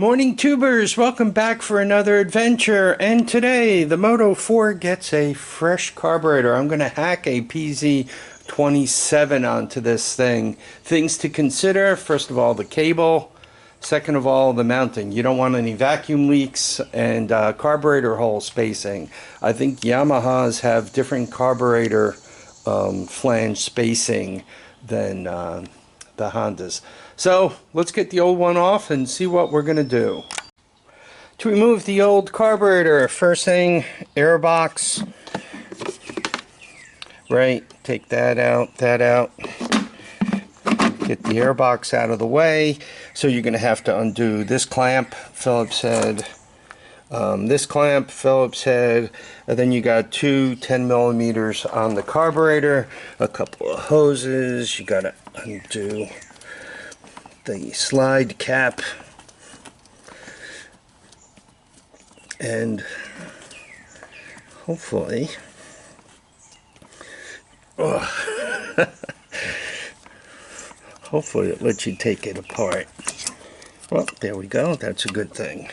Morning tubers, welcome back for another adventure, and today the Moto4 gets a fresh carburetor. I'm going to hack a PZ27 onto this thing. Things to consider: first of all, the cable; second of all, the mounting. You don't want any vacuum leaks, and carburetor hole spacing. I think Yamahas have different carburetor flange spacing than the Hondas. So let's get the old one off and see what we're going to do. To remove the old carburetor, first thing, air box. Right, take that out, Get the air box out of the way. So you're going to have to undo this clamp, Phillips head, this clamp, Phillips head, and then you got two 10 millimeters on the carburetor, a couple of hoses. You got to undo the slide cap, and hopefully hopefully it lets you take it apart. Well, there we go. That's a good thing.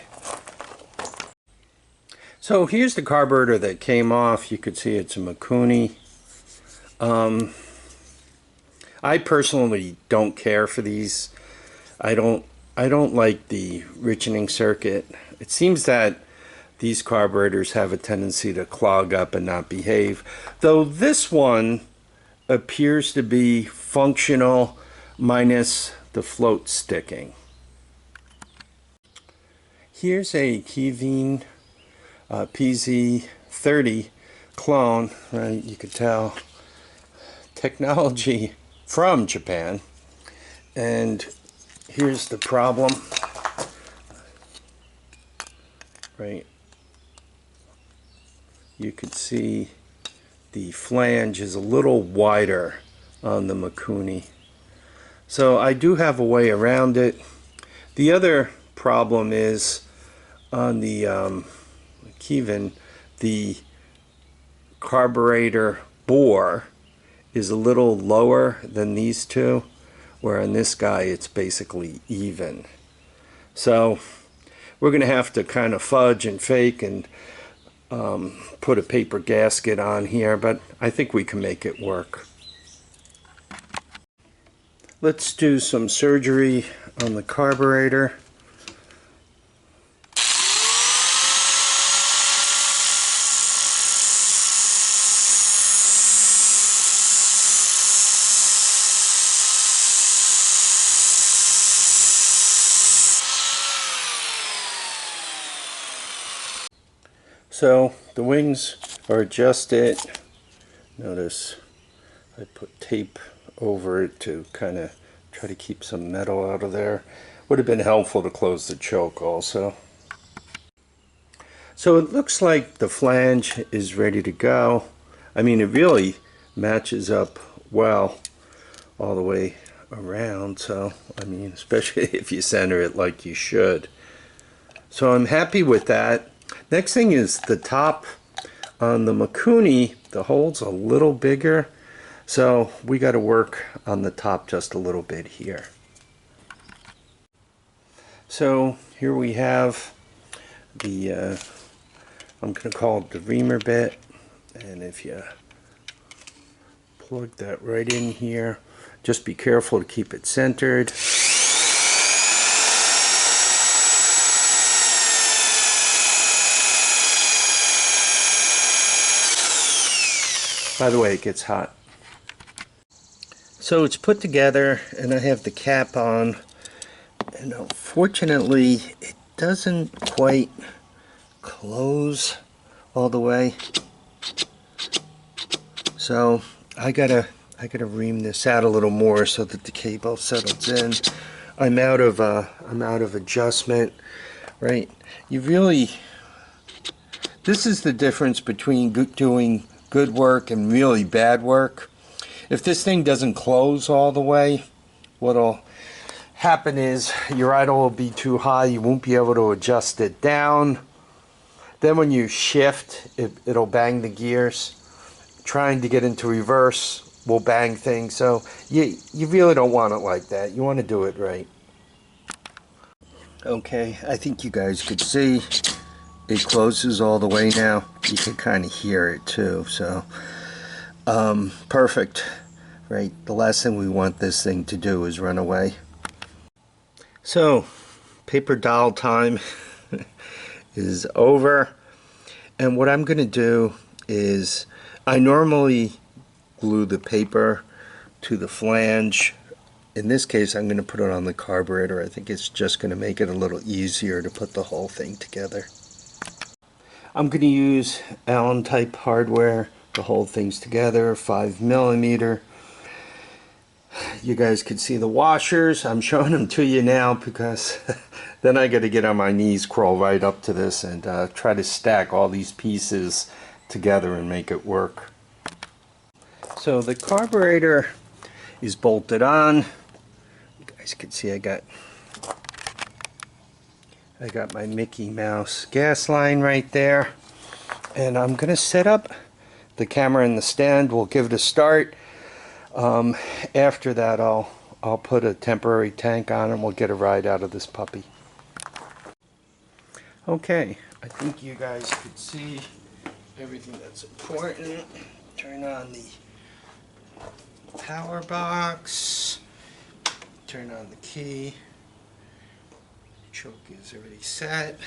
So here's the carburetor that came off. You could see it's a Mikuni. I personally don't care for these. I don't like the richening circuit. It seems that these carburetors have a tendency to clog up and not behave. Though this one appears to be functional minus the float sticking. Here's a keihin PZ30 clone. Right, you could tell technology from Japan. And here's the problem, right? You can see the flange is a little wider on the Mikuni. So I do have a way around it. The other problem is on the keihin, the carburetor bore is a little lower than these two, where on this guy it's basically even. So we're going to have to kind of fudge and fake and put a paper gasket on here, but I think we can make it work. Let's do some surgery on the carburetor. So the wings are adjusted. Notice I put tape over it to kind of try to keep some metal out of there. Would have been helpful to close the choke also. So it looks like the flange is ready to go. I mean, it really matches up well all the way around. So I mean, especially if you center it like you should. So I'm happy with that. Next thing is the top. On the Mikuni, the hole's a little bigger, so we got to work on the top just a little bit here. So here we have the, I'm going to call it the reamer bit, and if you plug that right in here, just be careful to keep it centered. By the way, it gets hot. So it's put together, and I have the cap on, and unfortunately it doesn't quite close all the way. So I gotta ream this out a little more so that the cable settles in. I'm out of adjustment, right? This is the difference between doing good work and really bad work. If this thing doesn't close all the way, what'll happen is your idle will be too high. You won't be able to adjust it down. Then when you shift, it'll bang the gears. Trying to get into reverse will bang things. So you really don't want it like that. You want to do it right. Okay, I think you guys could see it closes all the way now. You can kind of hear it too, so perfect. Right, the last thing we want this thing to do is run away. So, paper doll time is over, and what I'm going to do is I normally glue the paper to the flange. In this case, I'm going to put it on the carburetor. I think it's just going to make it a little easier to put the whole thing together. I'm going to use Allen type hardware to hold things together, 5mm. You guys can see the washers. I'm showing them to you now because then I got to get on my knees, crawl right up to this, and try to stack all these pieces together and make it work. So the carburetor is bolted on. You guys can see I got my Mickey Mouse gas line right there, and I'm gonna set up the camera in the stand. We'll give it a start. After that, I'll put a temporary tank on and we'll get a ride out of this puppy. Okay, I think you guys could see everything that's important. Turn on the power box, turn on the key, choke is already set.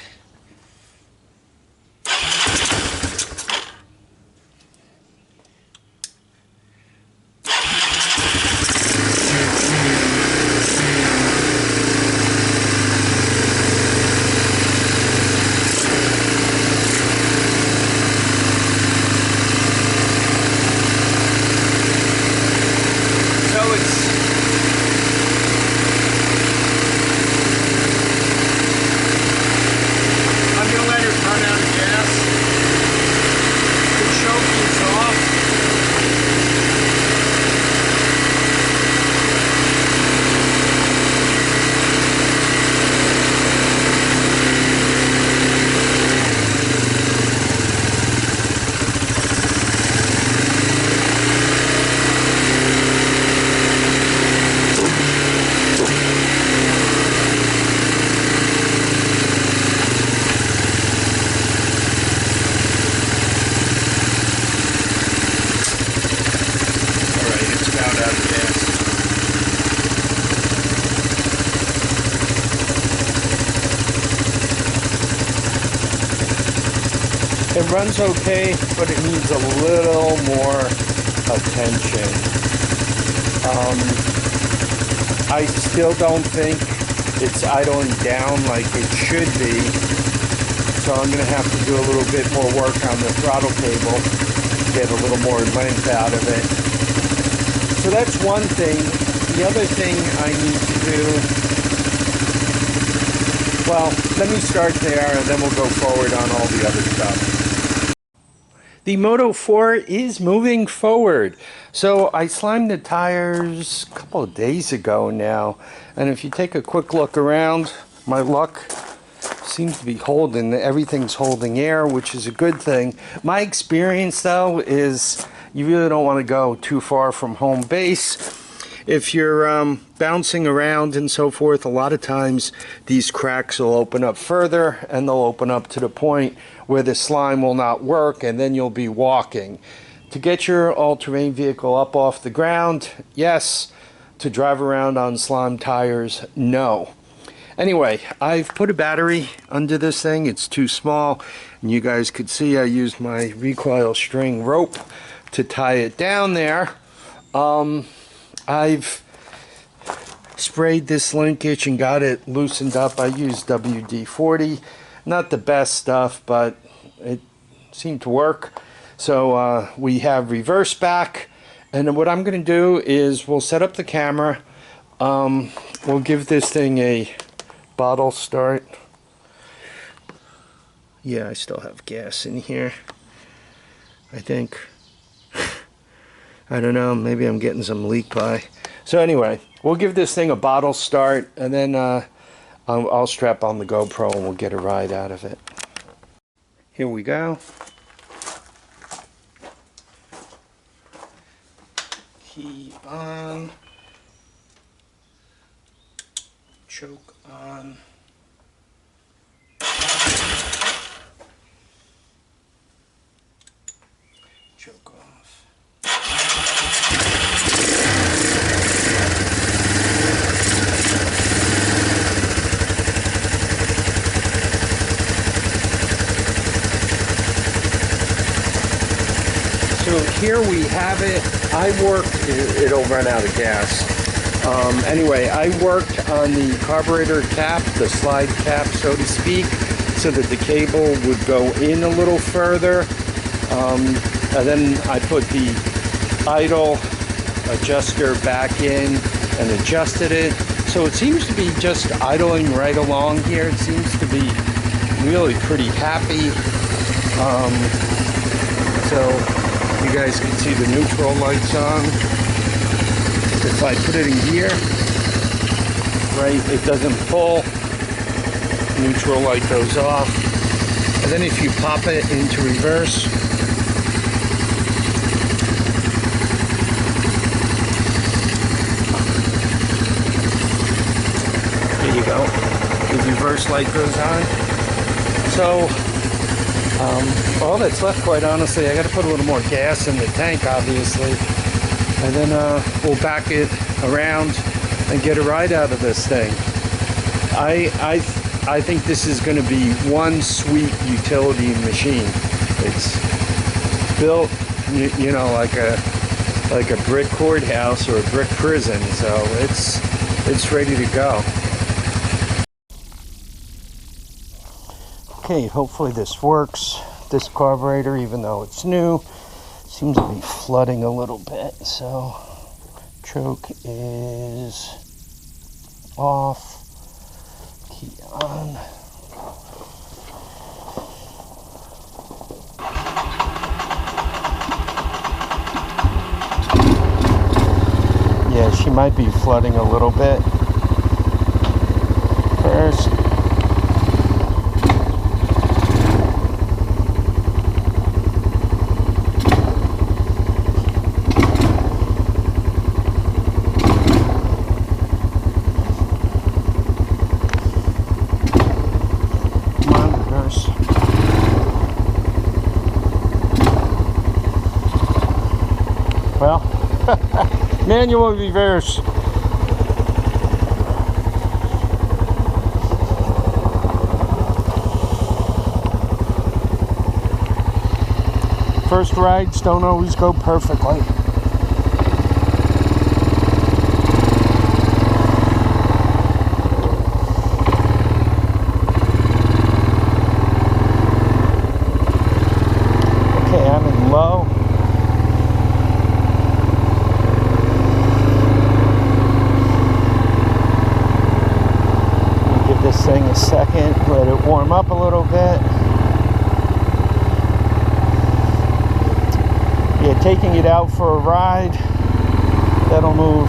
It runs okay, but it needs a little more attention. I still don't think it's idling down like it should be, so I'm going to have to do a little bit more work on the throttle cable, get a little more length out of it. So that's one thing. The other thing I need to do, well, let me start there and then we'll go forward on all the other stuff. The Moto 4 is moving forward. So I slimed the tires a couple of days ago now, and if you take a quick look around, my luck seems to be holding. Everything's holding air, which is a good thing. My experience though is you really don't want to go too far from home base. If you're bouncing around and so forth, a lot of times these cracks will open up further and they'll open up to the point where the slime will not work, and then you'll be walking. To get your all-terrain vehicle up off the ground, yes. To drive around on slime tires, no. Anyway, I've put a battery under this thing. It's too small, and you guys could see I used my recoil string rope to tie it down there. I've sprayed this linkage and got it loosened up. I used WD-40. Not the best stuff, but it seemed to work. So we have reverse back, and then what I'm going to do is we'll set up the camera. We'll give this thing a bottle start. Yeah, I still have gas in here, I think. I don't know, maybe I'm getting some leak by. So anyway, we'll give this thing a bottle start, and then I'll strap on the GoPro and we'll get a ride out of it. Here we go. Key on. Choke on. choke off. So here we have it. It'll run out of gas. Anyway, I worked on the carburetor cap, the slide cap, so to speak, so that the cable would go in a little further. And then I put the idle adjuster back in and adjusted it. So it seems to be just idling right along here. It seems to be really pretty happy. So you guys can see the neutral lights on. If I put it in gear, right, it doesn't pull. Neutral light goes off. And then if you pop it into reverse, there you go. The reverse light goes on. So, all that's left, quite honestly, I got to put a little more gas in the tank, obviously. And then we'll back it around and get a ride out of this thing. I think this is going to be one sweet utility machine. It's built, you know, like a brick courthouse or a brick prison. So it's ready to go. Okay, hopefully this works. This carburetor, even though it's new, seems to be flooding a little bit. So choke is off, key on. Yeah, she might be flooding a little bit first. Well, manual reverse. First rides don't always go perfectly. Okay, I'm in low. This thing a second, let it warm up a little bit. Yeah, taking it out for a ride, that'll move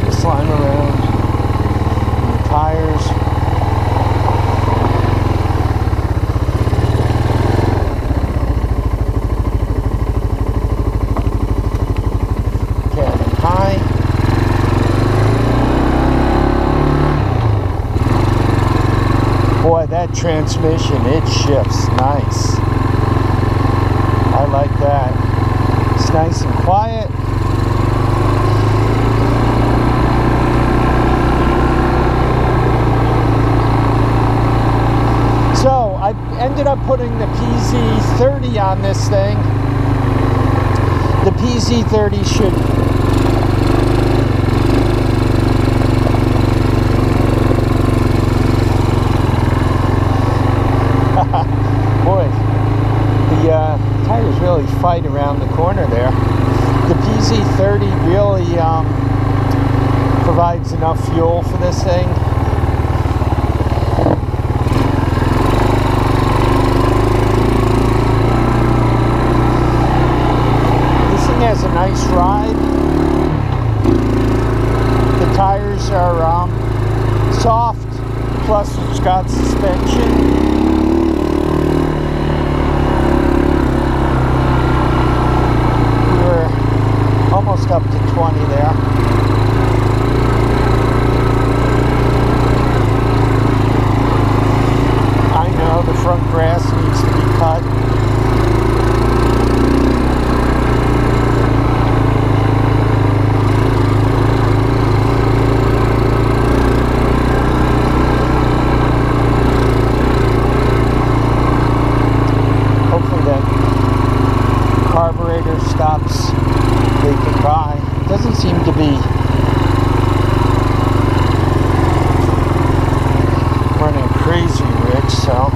the slime around the tires. Okay, I'm in high. Boy, that transmission, it shifts nice. I like that. It's nice and quiet. So I ended up putting the PZ30 on this thing. The PZ30 should boy, the tires really fight around the corner there. The PZ30 really provides enough fuel for this thing. This thing has a nice ride. The tires are soft, plus it's got suspension. Almost up to 20 there. I know the front grass needs to be cut. stops they could buy. It doesn't seem to be running crazy rich, so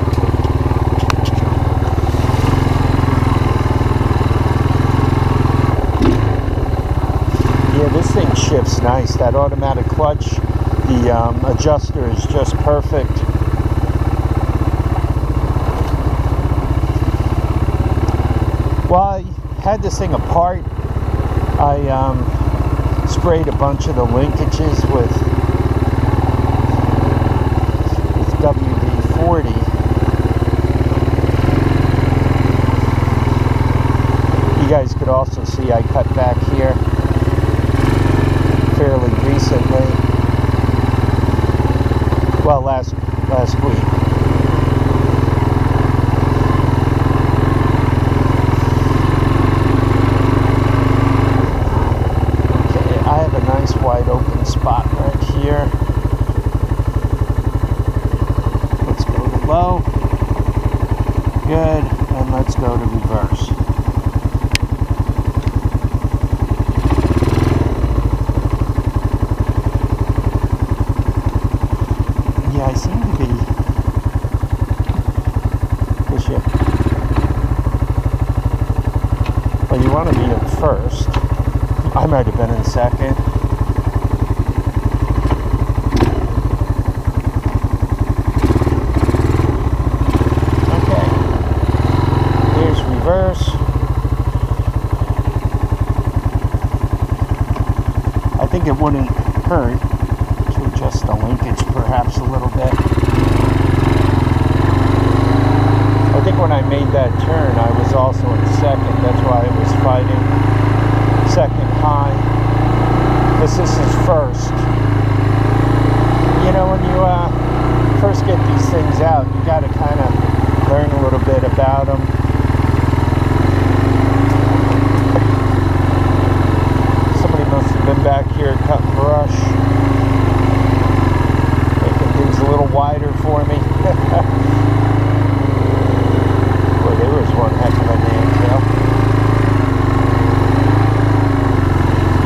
yeah, this thing shifts nice. That automatic clutch, the adjuster is just perfect. Well, I had this thing apart. I sprayed a bunch of the linkages with WD-40. You guys could also see I cut back here fairly recently. Well, last week. Wide open spot right here. Let's go to low. Good. And let's go to reverse. Yeah, I seem to be pushing. Well, you want to be in first. I might have been in second. I think it wouldn't hurt to adjust the linkage perhaps a little bit. I think when I made that turn I was also in second. That's why I was fighting second high. Because this is first. You know, when you first get these things out, you got to kind of learn a little bit about them. Been back here cutting brush, making things a little wider for me. Boy, there was one heck of a damn tail.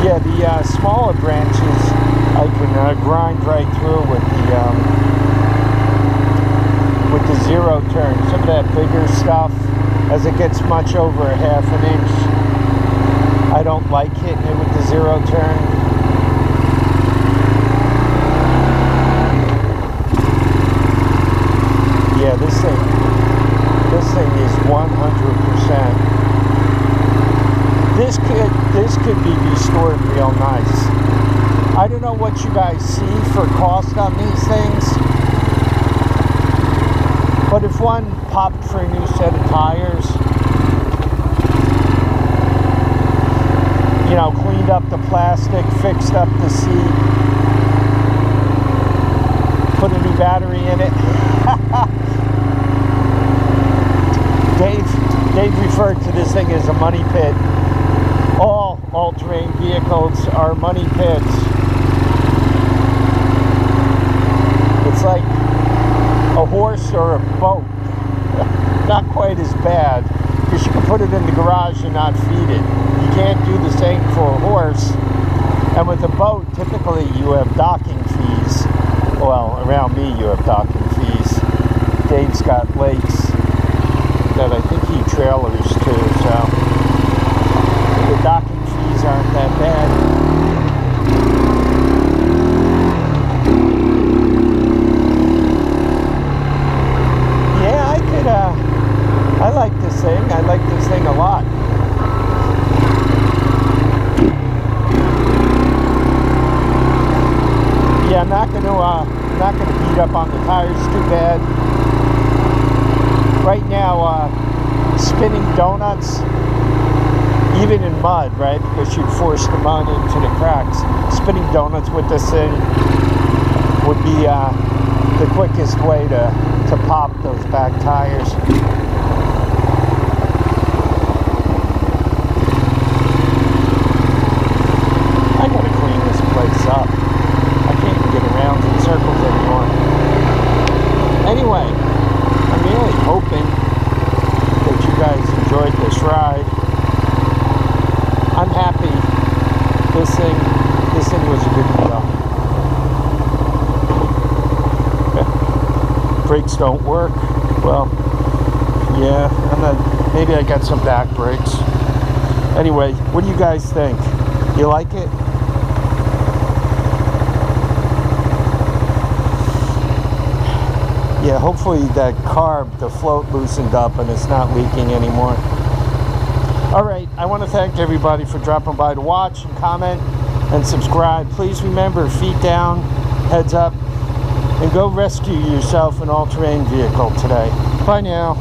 Yeah, the smaller branches I can grind right through with the zero turn. Some of that bigger stuff, as it gets much over a ½ an inch, I don't like hitting it with the zero turn. Yeah, this thing is 100%. This could be restored real nice. I don't know what you guys see for cost on these things, but if one popped for a new set of tires, you know, cleaned up the plastic, fixed up the seat, put a new battery in it. Dave referred to this thing as a money pit. All all-terrain vehicles are money pits. It's like a horse or a boat. Not quite as bad, because you can put it in the garage and not feed it. You can't do the same for a horse. And with a boat, typically you have docking fees. Well, around me you have docking fees. Dave's got lakes that I think he trailers too, so the docking fees aren't that bad. Yeah, I like this thing. I like this thing a lot. Yeah, I'm not gonna beat up on the tires too bad. Right now, spinning donuts, even in mud, right? Because you'd force the mud into the cracks. Spinning donuts with this thing would be the quickest way to pop those back tires. I gotta clean this place up. I can't even get around in circles anymore. Anyway, I'm really hoping that you guys enjoyed this ride. This thing was a good deal. Okay. Brakes don't work. Well, yeah, maybe I got some back brakes. Anyway, what do you guys think? You like it? Yeah, hopefully that carb, the float loosened up and it's not leaking anymore. Alright, I want to thank everybody for dropping by to watch and comment and subscribe. Please remember, feet down, heads up, and go rescue yourself an all-terrain vehicle today. Bye now.